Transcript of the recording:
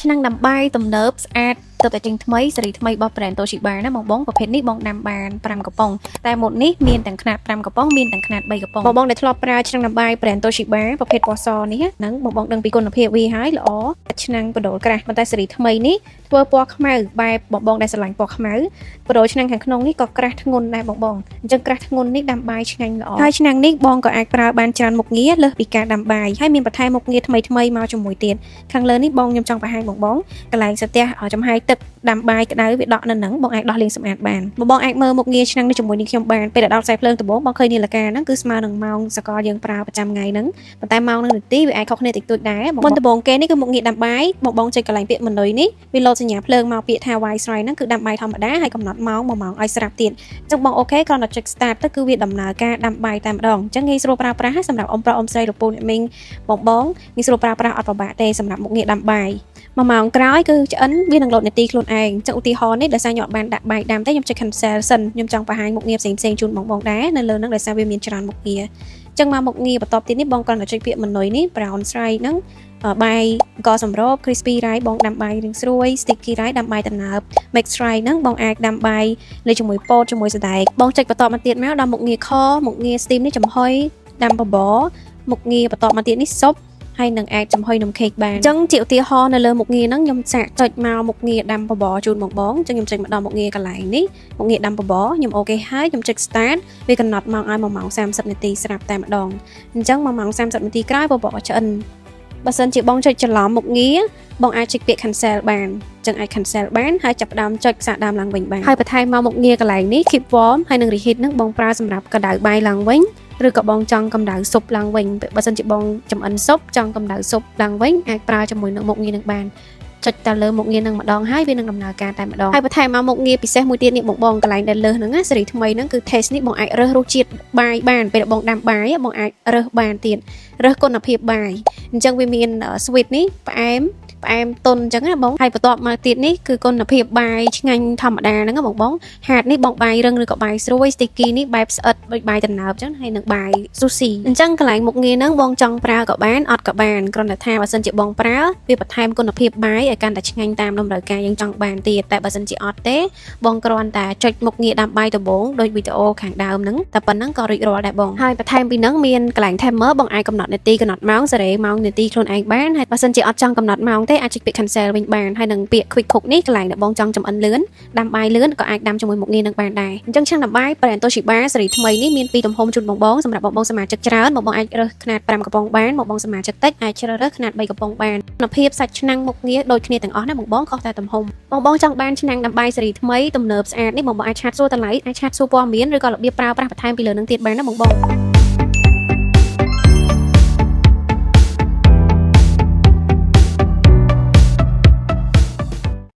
ឆ្នាំងដាំបាយទំនើបស្អាតទើបតែចេញថ្មីសេរីថ្មីរបស់ brand Toshiba ណាបងប្រភេទនេះបងដាំបាន5កំប៉ុងតែម៉ូតនេះមានទាំងខ្នាត5កំប៉ុងមានទាំងខ្នាត3កំប៉ុងបងដែលធ្លាប់ប្រើឆ្នាំងដាំបាយ brand Toshiba ប្រភេទពណ៌សនេះហ្នឹងបងដឹងពីគុណភាពវាហើយល្អឆ្នាំងបដូលក្រាស់ប៉ុន្តែសេរីថ្មីនេះធ្វើពណ៌ខ្មៅបែបបងដែលស្រឡាញ់ពណ៌ខ្មៅបដូលឆ្នាំងខាងក្នុងនេះក៏ក្រាស់ធ្ងន់ដែរបងអញ្ចឹងក្រាស់ធ្ងន់នេះដាំបាយឆ្ងាញ់ល្អហើយឆ្នាំងនេះបងក៏អាចប្រើបានច្រើនមុខងារលើសពីការដាំបាយហើយមានបន្ថែមមុខងារថ្មីមកជាមួយទៀតខាងលើនេះបងខ្ញុំចង់បង្ហាញបងកន្លែងសទះចំហាយទឹកដាំបាយក្តៅវាដក់នៅហ្នឹងបងអាចដោះលាងសម្អាតបានបងអាចមើលមុខងារឆ្នាំងនេះជាមួយនឹងខ្ញុំបានពេលដល់ខ្សែភ្លើងដំបូងបងឃើញនាឡិកាហ្នឹងគឺស្មើនឹងម៉ោងសកលយើងប្រើប្រចាំថ្ងៃហ្នឹងប៉ុន្តែម៉ោងនឹងនាទីវាអាចខុសគ្នាតិចតួចដែរមុនដំបូងគេនេះគឺមុខងារដាំបាយបងចុចកន្លែងពាក្យម៉ឺនុយនេះវាលោតសញ្ញាភ្លើងមកពាក្យថា Why ស្រ័យហ្នឹងគឺដាំបាយធម្មតាហើយកំណត់ម៉ោង1ម៉ោងឲ្យស្រាប់ទៀតអញ្ចឹងបងអូខេគ្រាន់តែចុច start ទៅគឺវាដំណើរការដាំបាយតែម្ដងអញ្ចឹងងាយស្រួលប្រើប្រាស់ហើយសម្រាប់អ៊ំប្រុសអ៊ំស្រីរពូអ្នកមីងបងងាយស្រួលប្រើប្រាស់អត់ពិបាកទេសម្រាប់មុខងារដាំបាយ1ម៉ោងក្រោយគឺឆ្អិនវានឹងលោតនាទីខ្លួនឯងអញ្ចឹងឧទាហរណ៍នេះដោយសារខ្ញុំអត់បានដាក់បាយដាំទេខ្ញុំចុច cancel សិនខ្ញុំចង់បង្ហាញមុខងារផ្សេងជូនបងដែរនៅលើហ្នឹងដោយសារវាមានច្រើនមុខងារអញ្ចឹងមកមុខងារបន្ទាប់ទៀតនេះបងគ្រាន់តែចុចពាក្យម៉ឺនុយនេះ brown rice ហ្នឹងបាយកសម្រូប crispy rice បងដាំបាយរៀងស្រួយ sticky rice ដាំបាយតំណើប mix rice ហ្នឹងបងអាចដាំបាយលើជាមួយពោតជាមួយសណ្តែកបងចុចបន្តមកទៀតមកដល់មុខងារខមុខងារ steam នេះចំហុយដាំបបរមុខងារបន្តមកទៀតនេះស៊ុបហើយនឹងអាចចំហុយនំខេកបានអញ្ចឹងជាឧទាហរណ៍នៅលើមុខងារហ្នឹងខ្ញុំសាកចុចមកមុខងារដាំបបរជូនបងអញ្ចឹងខ្ញុំចុចមកដល់មុខងារកន្លែងនេះមុខងារដាំបបរខ្ញុំអូខេហើយខ្ញុំចុច start វាកំណត់ម៉ោងឲ្យ1ម៉ោង30នាទីស្រាប់តែម្ដងអញ្ចឹង1ម៉ោង30នាទីក្រោយបបរឆ្អិនបើសិនជាបងចុចច្រឡំមុខងារបងអាចចុចពាក្យ cancel បានអញ្ចឹងអាច cancel បានហើយចាប់ផ្ដើមចុចសាកដើមឡើងវិញបានហើយបន្ថែមមកមុខងារកន្លែងនេះ keep warm ហើយនឹង reheat ហ្នឹងបងប្រើសម្រាប់ក្តៅបាយឡើងវិញឬក៏បងចង់កម្ដៅស៊ុបឡើងវិញបើសិនជាបងចំអិនស៊ុបចង់កម្ដៅស៊ុបឡើងវិញអាចប្រើជាមួយនឹងមុខងារនឹងបានចុចទៅលើមុខងារនឹងម្ដងហើយវានឹងដំណើរការតែម្ដងហើយបន្ថែមមកមុខងារពិសេសមួយទៀតនេះបងកន្លែងដែលលើសហ្នឹងណាសេរីថ្មីហ្នឹងគឺ taste នេះបងអាចរើសរសជាតិបាយបានពេលបងដាំបាយបងអាចរើសបានទៀតរើសគុណភាពបាយអញ្ចឹងវាមាន sweet នេះផ្អែមទុនអញ្ចឹងណាបងហើយបន្ទាប់មកទៀតនេះគឺគុណភាពបាយឆ្ងាញ់ធម្មតាហ្នឹងបងហាតនេះបងបាយរឹងឬក៏បាយស្រួយ sticky នេះបែបស្អិតដូចបាយតំណើបអញ្ចឹងហើយនឹងបាយ sushi អញ្ចឹងកន្លែងមុខងារហ្នឹងបងចង់ប្រើក៏បានអត់ក៏បានគ្រាន់តែថាបើសិនជាបងប្រើវាបន្ថែមគុណភាពបាយឲ្យកាន់តែឆ្ងាញ់តាមតម្រូវការយើងចង់បានទៀតតែបើសិនជាអត់ទេបងគ្រាន់តែចុចមុខងារដាំបាយដំបូងដូចវីដេអូខាងដើមហ្នឹងតែប៉ុណ្ណឹងក៏រួចរាល់ដែរបងហើយបន្ថែមពីហ្នឹងមានកន្លែង timer បងអាចកំណត់នាទីកំណត់ម៉ោងសេរីម៉ោងនាទីខ្លួនឯងបានហើយបើសិនជាអត់ចង់កំណត់ម៉ោងទេអាចចុចពាក្យ cancel វិញបានហើយនឹងពាក្យ quick cook នេះកន្លែងដែលបងចង់ចំអិនលឿនដាំបាយលឿនក៏អាចដាំជាមួយមុខងារនឹងបានដែរអញ្ចឹងឆ្នាំងដាំបាយ brand Toshiba សេរីថ្មីនេះមានពីរទំហំជូនបងសម្រាប់បងសមាជិកច្រើនបងអាចរើសខ្នាត5កំប៉ុងបានបងសមាជិកតិចអាចជ្រើសរើសខ្នាត3កំប៉ុងបានគុណភាពសាច់ឆ្នាំងមុខងារដូចគ្នាទាំងអស់ណាបងខុសតែទំហំបងចង់បានឆ្នាំងដាំបាយសេរីថ្មីទំនើបស្អាតនេះបងអាចឆាតសួរតម្លៃអាចឆាតសួរព័ត៌មានឬក៏របៀបប្រើប្រាស់បន្ថែមពីលើនឹងទៀតបានណាបង